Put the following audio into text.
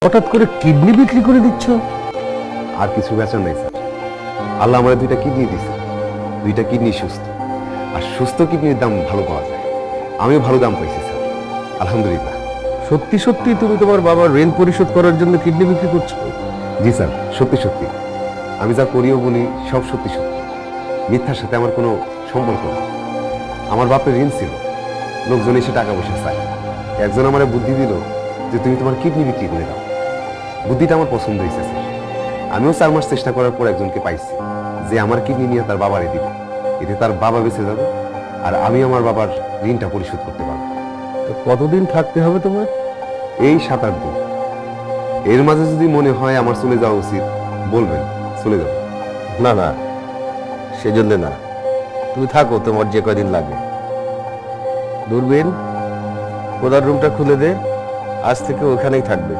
হঠাৎ করে কিডনি বিক্রি করে দিচ্ছ? আর কিছু বেচার নাই স্যার। আল্লাহ আমার দুইটা কিডনি দিছে, দুইটা কিডনি সুস্থ। আর সুস্থ কিডনির দাম ভালো পাওয়া যায়, আমিও ভালো দাম পাইছি স্যার, আলহামদুলিল্লাহ। সত্যি সত্যি তুমি তোমার বাবার ঋণ পরিশোধ করার জন্য কিডনি বিক্রি করছো? জি স্যার, সত্যি সত্যি। আমি যা করিও বলি সব সত্যি সত্যি, মিথ্যার সাথে আমার কোনো সম্পর্ক নেই। আমার বাপের ঋণ ছিল, লোকজন এসে টাকা পয়সা চায়। একজন আমার বুদ্ধি দিল যে তুমি তোমার কিডনি বিক্রি করে দাও। বুদ্ধিটা আমার পছন্দ হয়েছে স্যার। আমিও 4 মাস চেষ্টা করার পর একজনকে পাইছি যে আমার কিডনি নিয়ে তার বাবারে দিবে। এতে তার বাবা বেঁচে যাবে আর আমি আমার বাবার ঋণটা পরিশোধ করতে পারবো। তো কতদিন থাকতে হবে তোমার? এই 7-8 দিন। এর মাঝে যদি মনে হয় আমার চলে যাওয়া উচিত, বলবেন, চলে যাবো। না না, সেজন্য না, তুমি থাকো, তোমার যে কদিন লাগে। দূরবীন, ওনার রুমটা খুলে দে, আজ থেকে ওখানেই থাকবে।